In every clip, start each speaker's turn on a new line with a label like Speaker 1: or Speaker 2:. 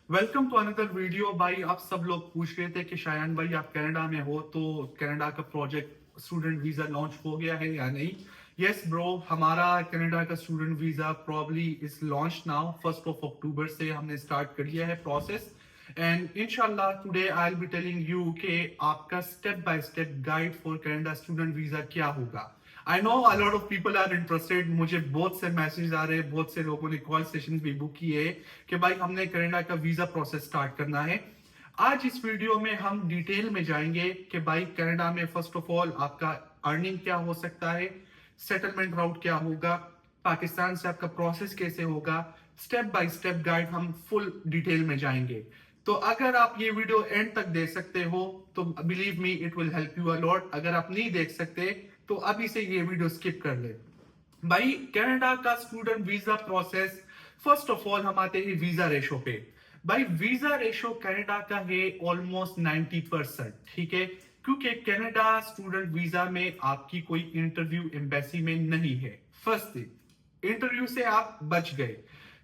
Speaker 1: Welcome to another video. भाई आप सब लोग पूछ रहे थे कि शायान भाई आप कनाडा में हो तो कनाडा का प्रोजेक्ट स्टूडेंट वीजा लॉन्च हो गया है या नहीं। यस ब्रो, हमारा कनाडा का student visa probably is launch now. 1 अक्टूबर से हमने स्टार्ट कर लिया है प्रोसेस एंड इंशाल्लाह today I will be telling you कि आपका step by step guide for Canada student visa क्या होगा। I know a lot of people are interested. मुझे बहुत से मैसेज आ रहे हैं, बहुत से लोगों ने कॉल सेशन भी बुक किए कि भाई हमने कनाडा का वीजा प्रोसेस स्टार्ट करना है। आज इस वीडियो में हम डिटेल में जाएंगे कि भाई कनाडा में फर्स्ट ऑफ ऑल आपका अर्निंग क्या हो सकता है, सेटलमेंट राउट क्या होगा, पाकिस्तान से आपका प्रोसेस कैसे होगा, स्टेप बाय स्टेप गाइड हम फुल डिटेल में जाएंगे। तो अगर आप ये वीडियो एंड तक देख सकते हो तो believe me it will help you a lot. अगर आप नहीं देख सकते तो अभी से ये वीडियो स्किप कर ले। भाई कनाडा का student visa process, first of all हम आते हैं वीजा रेशो पे। भाई वीजा रेशो कनाडा का है ऑलमोस्ट 90%। ठीक है, क्योंकि कनाडा स्टूडेंट वीजा में आपकी कोई इंटरव्यू एम्बेसी में नहीं है। फर्स्ट थिंग, इंटरव्यू से आप बच गए।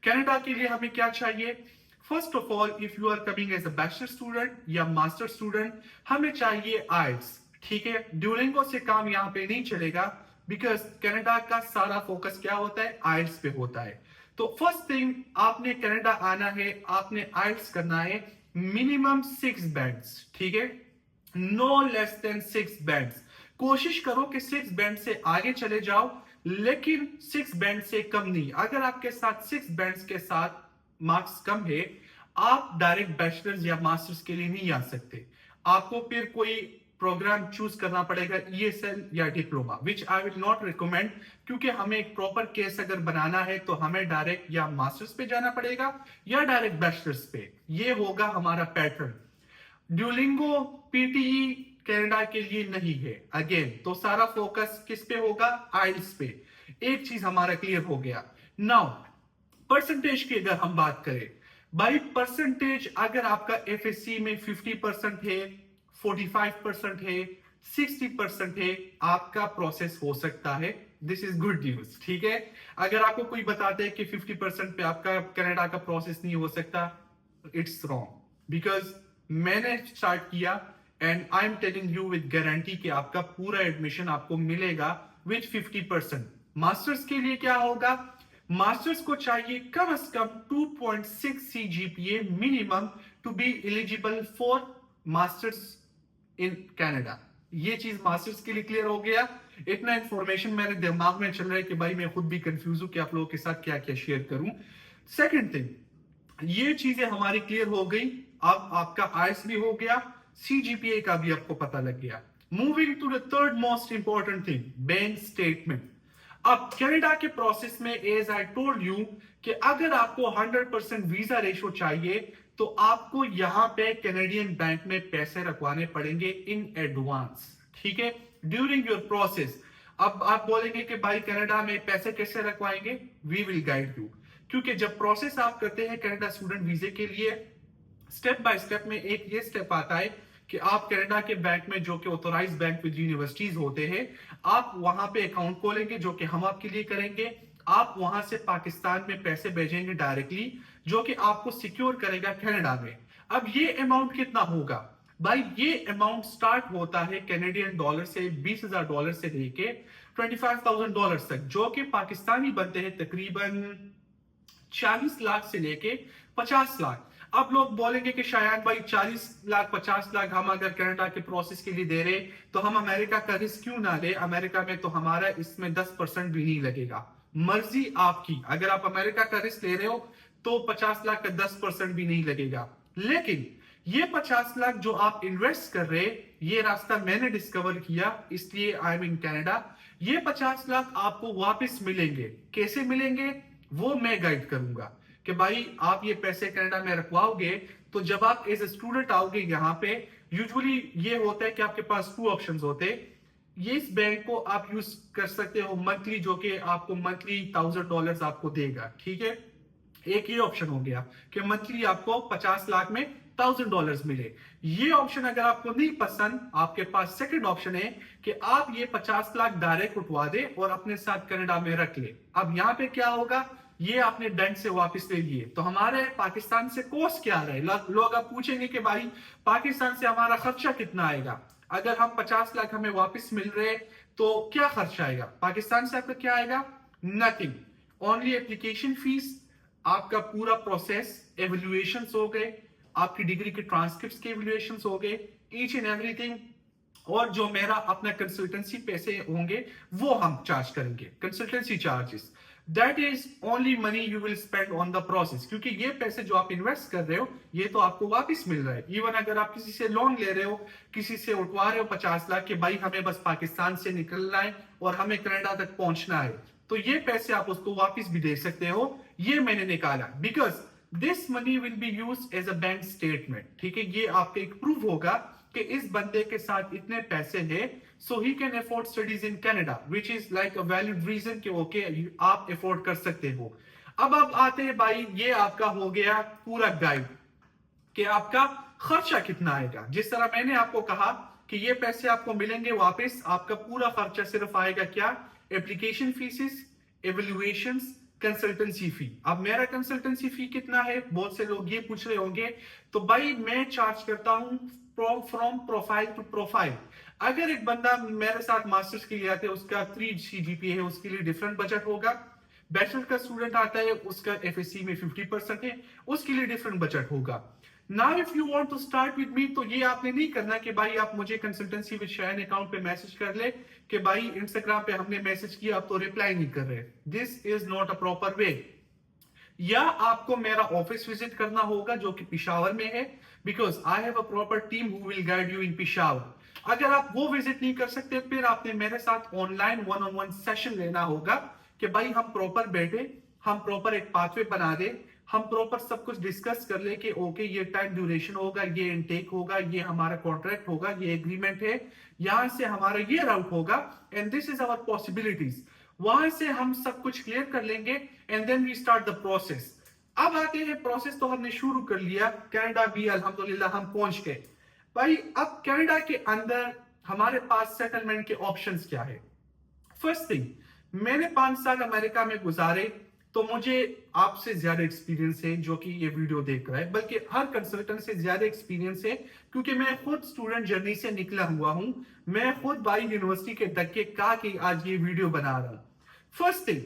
Speaker 1: कनाडा के लिए हमें क्या चाहिए? First of all if you are coming as a bachelor student या मास्टर स्टूडेंट, हमें चाहिए आइल्स। ठीक है, ड्यूलिंगो से काम यहाँ पे नहीं चलेगा बिकॉज कनाडा का सारा फोकस क्या होता है? आइल्स पे होता है। तो फर्स्ट थिंग, आपने कनाडा आना है, आपने आइल्स करना है मिनिमम 6 बैंड्स। ठीक है, नो लेस देन 6 बैंड्स। कोशिश करो कि 6 बैंड से आगे चले जाओ, लेकिन 6 बैंड से कम नहीं। अगर आपके साथ 6 बैंड्स के साथ मार्क्स कम है, आप डायरेक्ट बैचलर्स या मास्टर्स के लिए नहीं आ सकते। आपको फिर कोई प्रोग्राम चूज करना पड़ेगा, ईएसएल या diploma, which I will not recommend. क्योंकि हमें एक प्रॉपर केस अगर बनाना है तो हमें डायरेक्ट या मास्टर्स पे जाना पड़ेगा या डायरेक्ट बैचलर्स पे। ये होगा हमारा पैटर्न। ड्यूलिंगो पीटीई कनाडा के लिए नहीं है अगेन, तो सारा फोकस किस पे होगा? आइल्स पे। एक चीज हमारा क्लियर हो गया। नाउ परसेंटेज की अगर हम बात करें, भाई परसेंटेज अगर आपका एफएससी में 50% है, 45% है, 60% है, आपका प्रोसेस हो सकता है। This is good news. ठीक है, अगर आपको कोई बताते हैं कि 50% पे आपका कनाडा का प्रोसेस नहीं हो सकता, इट्स रॉन्ग। बिकॉज मैंने स्टार्ट किया and I am telling you with guarantee कि आपका पूरा एडमिशन आपको मिलेगा विद 50%। मास्टर्स के लिए क्या होगा? मास्टर्स को चाहिए कम से कम 2.6 CGPA minimum to be eligible for masters in Canada. ये चीज मास्टर्स के लिए क्लियर हो गया। इतना इंफॉर्मेशन मेरे दिमाग में चल रहा है कि भाई मैं खुद भी कंफ्यूज हूं कि आप लोगों के साथ क्या क्या शेयर करूं। सेकंड थिंग, ये चीजें हमारी क्लियर हो गई। अब आपका आईएस भी हो गया, सीजीपीए का भी आपको पता लग गया। Moving to the third most important thing, bank statement. अब कनाडा के प्रोसेस में एज आई टोल्ड यू कि अगर आपको 100% वीजा रेशो चाहिए तो आपको यहां पे कैनेडियन बैंक में पैसे रखवाने पड़ेंगे इन एडवांस। ठीक है, ड्यूरिंग योर प्रोसेस। अब आप बोलेंगे कि भाई कनाडा में पैसे कैसे रखवाएंगे? We will guide you. क्योंकि जब प्रोसेस आप करते हैं कनाडा स्टूडेंट वीजे के लिए, स्टेप बाय स्टेप में एक ये स्टेप आता है कि आप कनाडा के बैंक में, जो कि ऑथोराइज बैंक विद यूनिवर्सिटीज होते हैं, आप वहां पे अकाउंट खोलेंगे, जो कि हम आपके लिए करेंगे। आप वहां से पाकिस्तान में पैसे भेजेंगे डायरेक्टली, जो कि आपको सिक्योर करेगा कनाडा में। अब ये अमाउंट कितना होगा? भाई ये अमाउंट स्टार्ट होता है कैनेडियन डॉलर से, $20,000 से लेके $25,000 तक, जो कि पाकिस्तानी बनते हैं तकरीबन 40 लाख से लेके 50 लाख। अब लोग बोलेंगे कि शायद भाई 40 लाख 50 लाख हम अगर कनाडा के प्रोसेस के लिए दे रहे तो हम अमेरिका का रिस्क क्यों ना ले? अमेरिका में तो हमारा इसमें 10% भी नहीं लगेगा। मर्जी आपकी, अगर आप अमेरिका का रिस्क ले रहे हो तो 50 लाख का 10% भी नहीं लगेगा। लेकिन ये 50 लाख जो आप इन्वेस्ट कर रहे, ये रास्ता मैंने डिस्कवर किया, इसलिए आई एम इन कनाडा। ये 50 लाख आपको वापस मिलेंगे। कैसे मिलेंगे वो मैं गाइड करूंगा कि भाई आप ये पैसे कनाडा में रखवाओगे तो जब आप एज ए स्टूडेंट आओगे यहाँ पे, यूजुअली ये होता है कि आपके पास 2 ऑप्शंस होते हैं। ये इस बैंक को आप यूज कर सकते हो मंथली, जो कि आपको मंथली $1,000 आपको देगा। ठीक है, एक ये ऑप्शन हो गया कि मंथली आपको 50 लाख में $1,000 मिले। ये ऑप्शन अगर आपको नहीं पसंद, आपके पास सेकंड ऑप्शन है कि आप ये 50 लाख डायरेक्ट उठवा दे और अपने साथ कनाडा में रख ले। अब यहाँ पे क्या होगा? ये आपने बैंक से वापस ले लिए, तो हमारे पाकिस्तान से कॉस्ट क्या आ रहा है? लोग अब पूछेंगे कि भाई पाकिस्तान से हमारा खर्चा कितना आएगा? अगर हम 50 लाख हमें वापस मिल रहे तो क्या खर्चा आएगा? पाकिस्तान से आपका क्या आएगा? नथिंग, ओनली एप्लीकेशन फीस, आपका पूरा प्रोसेस, एवेल्युएशन हो गए, आपकी डिग्री के ट्रांसक्रिप्ट के एवेल्युएशन हो गए, ईच एंड एवरीथिंग, और जो मेरा अपना कंसल्टेंसी पैसे होंगे वो हम चार्ज करेंगे, consultancy charges. That is only money you will spend on the process, क्योंकि ये पैसे जो आप इन्वेस्ट कर रहे हो ये तो आपको वापस मिल रहा है। इवन अगर आप किसी से लोन ले रहे हो, किसी से उठवा रहे हो 50 लाख के भाई हमें बस पाकिस्तान से निकलना है और हमें कनाडा तक पहुंचना है, तो ये पैसे आप उसको वापस भी दे सकते हो। ये मैंने निकाला because this money will be use as a bank statement. ठीक है, ये आपका एक प्रूफ होगा कि इस बंदे के साथ इतने पैसे हैं, so he can afford studies in Canada, which is like a valid reason कि ओके आप अफोर्ड कर सकते हो। अब आप आते हैं भाई, ये आपका हो गया पूरा गाइड कि आपका खर्चा कितना आएगा। जिस तरह मैंने आपको कहा कि ये पैसे आपको मिलेंगे वापस, आपका पूरा खर्चा सिर्फ आएगा क्या? एप्लीकेशन फीसेस, एवेल्युएशंस, कंसल्टेंसी फी। अब मेरा कंसल्टेंसी फी कितना है? बहुत से लोग ये पूछ रहे होंगे। तो भाई मैं चार्ज करता हूं फ्रॉम प्रोफाइल टू प्रोफाइल। अगर एक बंदा मेरे साथ मास्टर्स के लिए आता है, उसका 3 CGPA है, उसके लिए डिफरेंट बजट होगा। बैचलर का स्टूडेंट आता है, उसका FSC में 50% है, उसके लिए डिफरेंट बजट होगा। Now if you want to start with me, तो ये आपने नहीं करना कि भाई आप मुझे कंसल्टेंसी विद शायन अकाउंट पे मैसेज कर ले कि भाई इंस्टाग्राम पे हमने मैसेज किया आप तो रिप्लाई नहीं कर रहे। This is not a proper way. या आपको मेरा ऑफिस विजिट करना होगा जो कि पिशावर में है, because I have a proper team who will guide you in Peshawar. अगर आप वो विजिट नहीं कर सकते, फिर आपने मेरे साथ ऑनलाइन 1-on-1 सेशन लेना होगा कि भाई हम प्रॉपर बैठे, हम प्रॉपर एक पाथवे बना दे, हम प्रॉपर सब कुछ डिस्कस कर ले कि ओके ये टाइम ड्यूरेशन होगा, ये इनटेक होगा, ये हमारा कॉन्ट्रैक्ट होगा, ये एग्रीमेंट है, यहां से हमारा ये राउट होगा, and this is our possibilities. वहां से हम सब कुछ क्लियर कर लेंगे and then we start the process. अब आते हैं, प्रोसेस तो हमने शुरू कर लिया, कनाडा भी अल्हम्दुलिल्लाह हम पहुंच गए। भाई अब कनाडा के अंदर हमारे पास सेटलमेंट के ऑप्शंस क्या है? फर्स्ट थिंग, मैंने 5 साल अमेरिका में गुजारे, तो मुझे आपसे ज्यादा एक्सपीरियंस है जो कि ये वीडियो देख रहा है, बल्कि हर कंसल्टेंट से ज्यादा एक्सपीरियंस है, क्योंकि मैं खुद स्टूडेंट जर्नी से निकला हुआ हूं। मैं खुद भाई यूनिवर्सिटी के धक्के का कि आज ये वीडियो बना रहा हूं। फर्स्ट थिंग,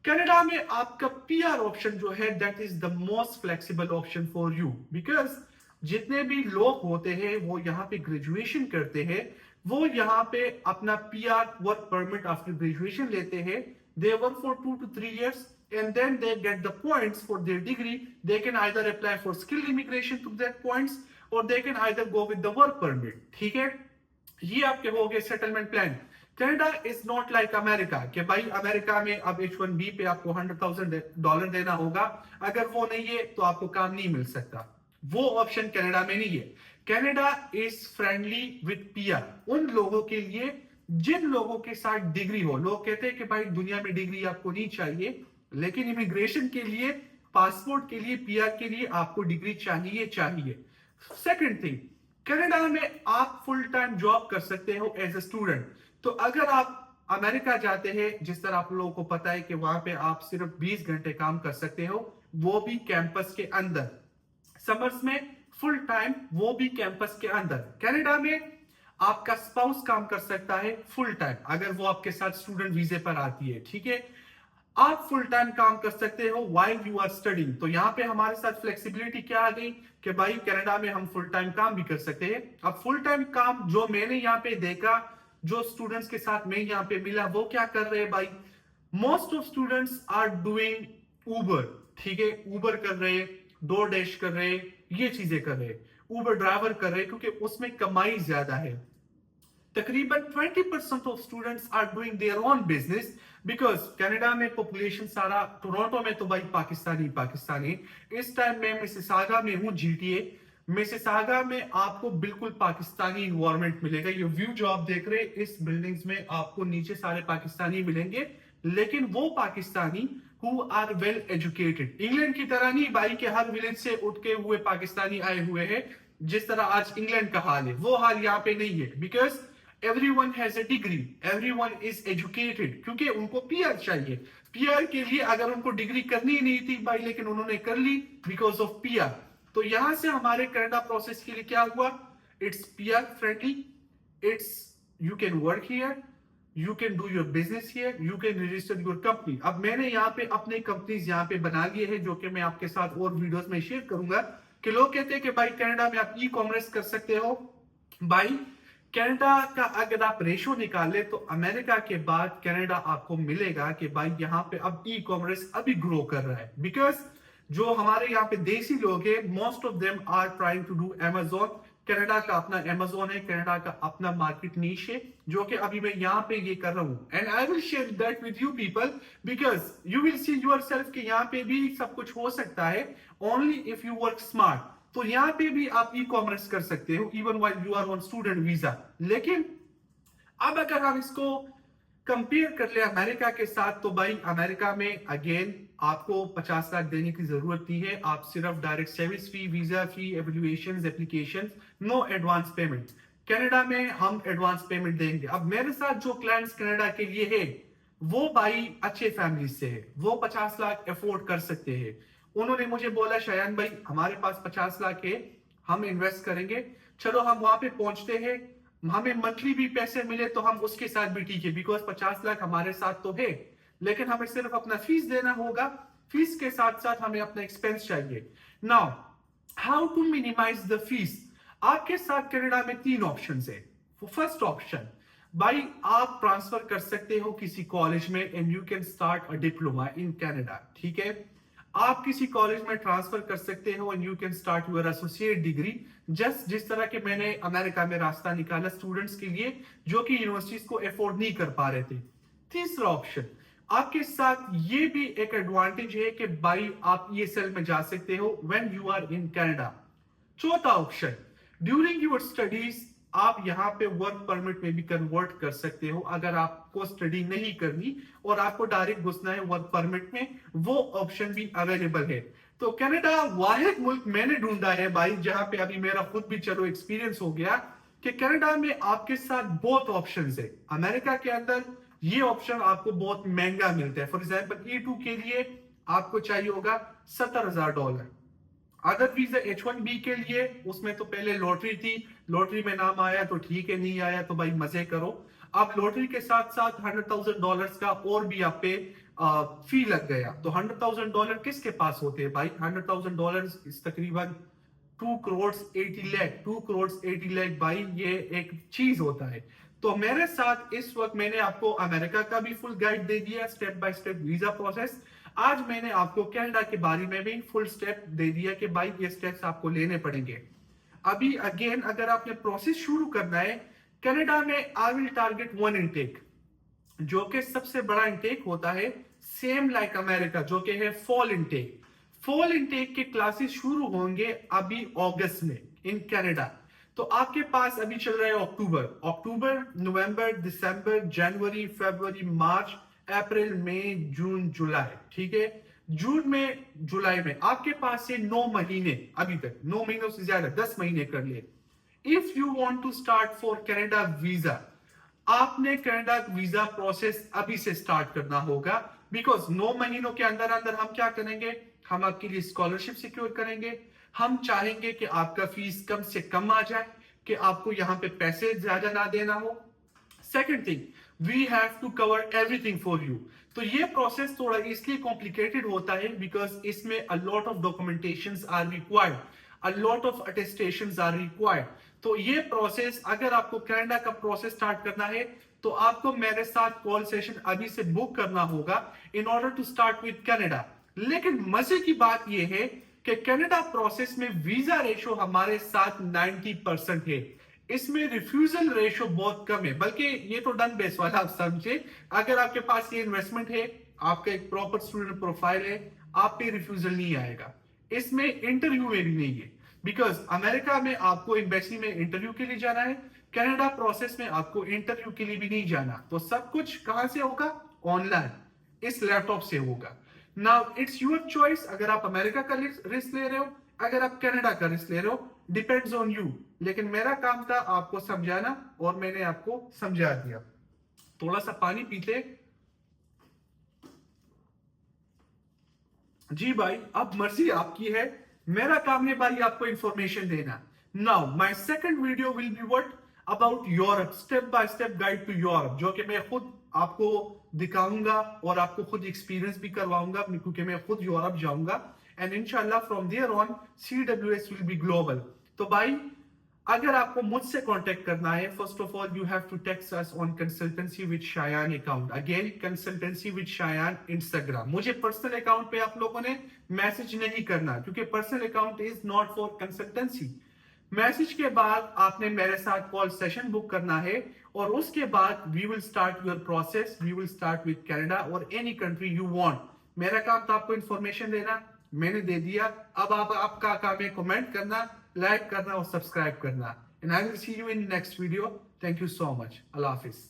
Speaker 1: कनाडा में आपका PR ऑप्शन जो है that is the most flexible option for you, because जितने भी लोग होते हैं वो यहाँ पे ग्रेजुएशन करते हैं, वो यहाँ पे अपना PR work permit after graduation लेते हैं, they work for 2 to 3 years and then they get the points for their degree. They can either apply for skilled immigration to get points or they can either go with the work permit. ठीक है, ये आपके हो गए settlement plan. Canada is not like America कि भाई America में अब H1B पे आपको $100,000 देना होगा, अगर वो नहीं है तो आपको काम नहीं मिल सकता। वो ऑप्शन कनाडा में नहीं है। Canada is friendly with PR उन लोगों के लिए जिन लोगों के साथ डिग्री हो। लोग कहते हैं कि भाई दुनिया में डिग्री आपको नहीं चाहिए, लेकिन इमिग्रेशन के लिए, पासपोर्ट के लिए, PR के लिए आपको डिग्री चाहिए चाहिए। सेकंड थिंग, कनाडा में आप फुल टाइम जॉब कर सकते हो एज अ स्टूडेंट। तो अगर आप अमेरिका जाते हैं, जिस तरह आप लोगों को पता है कि वहां पे आप सिर्फ 20 घंटे काम कर सकते हो, वो भी कैंपस के अंदर, समर्स में फुल टाइम, वो भी कैंपस के अंदर। कनाडा में आपका स्पाउस काम कर सकता है फुल टाइम, अगर वो आपके साथ स्टूडेंट वीजे पर आती है। ठीक है, आप फुल टाइम काम कर सकते हो व्हाइल यू आर स्टडिंग। तो यहाँ पे हमारे साथ फ्लेक्सिबिलिटी क्या आ गई कि भाई कनाडा में हम फुल टाइम काम भी कर सकते हैं। अब फुल टाइम काम जो मैंने यहाँ पे देखा, जो स्टूडेंट्स के साथ मैं यहाँ पे मिला, वो क्या कर रहे हैं भाई? Most of students are doing Uber. ठीक है, ऊबर कर रहे, DoorDash कर रहे, ये चीजें कर रहे, ऊबर ड्राइवर कर रहे, क्योंकि उसमें कमाई ज्यादा है। तकरीबन 20% of students are doing their own business, because Canada में पॉपुलेशन सारा, टोरंटो में तो भाई पाकिस्तानी पाकिस्तानी। इस टाइम मैं मिसिसागा में हूँ, GTA मिसिसागा में आपको बिल्कुल पाकिस्तानी इन्वायरमेंट मिलेगा। ये व्यू जो आप देख रहे हैं, इस बिल्डिंग्स में आपको नीचे सारे पाकिस्तानी मिलेंगे, लेकिन वो Pakistani who are well educated. England की तरह नहीं भाई के हर विलेज से उठ के हुए पाकिस्तानी आए हुए हैं, जिस तरह आज इंग्लैंड का हाल है, वो हाल यहाँ पे नहीं है। Because everyone has a degree, everyone is educated, क्योंकि उनको PR चाहिए। पीआर के लिए अगर उनको डिग्री करनी ही नहीं थी भाई, लेकिन उन्होंने कर ली बिकॉज ऑफ पीआर। तो यहां से हमारे कनाडा प्रोसेस के लिए क्या हुआ, it's PR friendly, it's you can work here, you can do your business here, you can register your company. अब मैंने यहाँ पे अपने कंपनीज यहाँ पे बना लिए हैं, जो कि मैं आपके साथ और वीडियोस में शेयर करूंगा। कि लोग कहते हैं कि भाई कनाडा में आप ई कॉमर्स कर सकते हो। भाई कनाडा का अगर आप रेशो निकाले तो अमेरिका के बाद कनाडा आपको मिलेगा कि भाई यहाँ पे अब ई कॉमर्स अभी ग्रो कर रहा है। बिकॉज जो हमारे यहाँ पे देसी लोग हैं, most of them are trying to do Amazon। Canada का अपना Amazon है, कनाडा का अपना मार्केट नीश है, जो कि अभी मैं यहाँ पे ये कर रहा हूँ। And I will share that with you people, because you will see your self कि यहाँ पे भी सब कुछ हो सकता है, only if you work smart. तो यहाँ पे भी आप ई कॉमर्स कर सकते हो even while you are on student visa. लेकिन अब अगर हम इसको कंपेयर कर ले अमेरिका के साथ, तो भाई अमेरिका में अगेन आपको 50 लाख देने की जरूरत नहीं है। आप सिर्फ direct service fee, visa fee, evaluation, application, no advance payment. Canada में हम एडवांस पेमेंट देंगे। अब मेरे साथ जो क्लाइंट्स कनाडा के लिए है, वो भाई अच्छे फैमिली से है, वो 50 लाख अफोर्ड कर सकते हैं। उन्होंने मुझे बोला शायान भाई हमारे पास 50 लाख है, हम इन्वेस्ट करेंगे। चलो हम वहां पे पहुंचते हैं, हमें मंथली भी पैसे मिले तो हम उसके साथ भी ठीक है, बिकॉज 50 लाख हमारे साथ तो है, लेकिन हमें सिर्फ अपना फीस देना होगा। फीस के साथ साथ हमें अपना एक्सपेंस चाहिए। Now how to minimise the fees. आपके साथ कनाडा में 3 ऑप्शन है। फर्स्ट ऑप्शन, भाई आप ट्रांसफर कर सकते हो किसी कॉलेज में and you can start a diploma in Canada. ठीक है, आप किसी कॉलेज में ट्रांसफर कर सकते हो and you can start your associate degree, just जिस तरह के मैंने अमेरिका में रास्ता निकाला स्टूडेंट्स के लिए जो कि यूनिवर्सिटीज को अफोर्ड नहीं कर पा रहे थे। तीसरा ऑप्शन, आपके साथ ये भी एक एडवांटेज है कि भाई आप ईएसएल में जा सकते हो when you are in Canada. चौथा ऑप्शन, ड्यूरिंग योर स्टडीज आप यहाँ पे वर्क परमिट में भी कन्वर्ट कर सकते हो अगर आपको स्टडी नहीं करनी और आपको डायरेक्ट घुसना है वर्क परमिट में, वो ऑप्शन भी अवेलेबल है। तो कनाडा वाहिद मुल्क मैंने ढूंढा है भाई जहां पे अभी मेरा खुद भी चलो एक्सपीरियंस हो गया कि कनाडा में आपके साथ बहुत ऑप्शंस है। अमेरिका के अंदर ये ऑप्शन आपको बहुत महंगा मिलता है। फॉर एग्जाम्पल E2 के लिए आपको चाहिए होगा $70,000। अदर वीजा H1B के लिए उसमें तो पहले लॉटरी थी, लॉटरी में नाम आया तो ठीक है, नहीं आया तो भाई मजे करो। अब लॉटरी के साथ साथ $100,000 का और भी आप पे फी लग गया। तो $100,000 किसके पास होते हैं भाई? $100,000 तकरीबन 2 करोड़ 80 लाख, 2 करोड़ 80 लाख भाई, ये एक चीज होता है। तो मेरे साथ इस वक्त मैंने आपको अमेरिका का भी फुल गाइड दे दिया, step by step visa process. आज मैंने आपको कनाडा के बारे में भी फुल स्टेप दे दिया कि भाई ये स्टेप्स आपको लेने पड़ेंगे। अभी अगेन अगर आपने प्रोसेस शुरू करना है कनाडा में, आई विल टारगेट 1 इनटेक, जो कि सबसे बड़ा इनटेक होता है, सेम लाइक अमेरिका, जो कि है फॉल इनटेक। फॉल इनटेक के क्लासेस शुरू होंगे अभी अगस्त में इन कनाडा। तो आपके पास अभी चल रहा है अक्टूबर, अक्टूबर, नवंबर, दिसंबर, जनवरी, फरवरी, मार्च, अप्रैल, मई, जून, जुलाई। ठीक है, जून में, जुलाई में आपके पास से 9 महीने, अभी तक 9 महीनों से ज्यादा 10 महीने कर लिए। If you want to start for Canada visa, आपने कनाडा वीजा प्रोसेस अभी से स्टार्ट करना होगा। बिकॉज 9 महीनों के अंदर अंदर हम क्या करेंगे, हम आपके लिए स्कॉलरशिप सिक्योर करेंगे। हम चाहेंगे कि आपका फीस कम से कम आ जाए, कि आपको यहाँ पे पैसे ज्यादा ना देना हो। Second thing, we have to cover everything for you. तो ये प्रोसेस थोड़ा इसलिए कॉम्प्लिकेटेड होता है बिकॉज इसमें a lot of documentations are required, a lot of attestations are required. तो ये प्रोसेस अगर आपको कनाडा का प्रोसेस स्टार्ट करना है तो आपको मेरे साथ कॉल सेशन अभी से बुक करना होगा in order to start with Canada. लेकिन मजे की बात यह है कि कनाडा प्रोसेस में वीजा रेशो हमारे साथ 90% है। इसमें रिफ्यूजल रेशो बहुत कम है, बल्कि ये तो डन बेस वाला आप समझे। अगर आपके पास ये इन्वेस्टमेंट है, आपका एक प्रॉपर स्टूडेंट प्रोफाइल है, आप पे रिफ्यूजल नहीं आएगा। इसमें इंटरव्यू में भी नहीं है, बिकॉज अमेरिका में आपको एम्बेसी में इंटरव्यू के लिए जाना है, कनाडा प्रोसेस में आपको इंटरव्यू के लिए भी नहीं जाना। तो सब कुछ कहां से होगा? ऑनलाइन, इस लैपटॉप से होगा। नाउ इट्स योर चॉइस, अगर आप अमेरिका का रिस्क ले रहे हो, अगर आप कनाडा का रिस्क ले रहे हो, डिपेंड्स ऑन यू। लेकिन मेरा काम था आपको समझाना और मैंने आपको समझा दिया। थोड़ा सा पानी पीते। जी भाई, अब मर्जी आपकी है। मेरा काम है भाई आपको इंफॉर्मेशन देना। Now my second video will be what about Europe, step by step guide to Europe, जो कि मैं खुद आपको दिखाऊंगा और आपको खुद एक्सपीरियंस भी करवाऊंगा, क्योंकि मैं खुद यूरोप जाऊंगा। एंड इंशाल्लाह from there on CWS will be global. तो भाई, अगर आपको मुझसे कांटेक्ट करना है, first of all you have to text us on consultancy with Shayan account. Again, consultancy with Shayan Instagram. मुझे पर्सनल अकाउंट पे आप लोगों ने मैसेज नहीं करना, क्योंकि personal account is not for consultancy. Message के बाद आपने मेरे साथ कॉल सेशन बुक करना है, और उसके बाद we will start your process. We will start with Canada और एनी कंट्री यू वांट। मेरा काम था आपको इंफॉर्मेशन देना, मैंने दे दिया। अब आपका काम है कमेंट करना, लाइक करना और सब्सक्राइब करना। And I will see you in next video. Thank you so much. Allah Hafiz.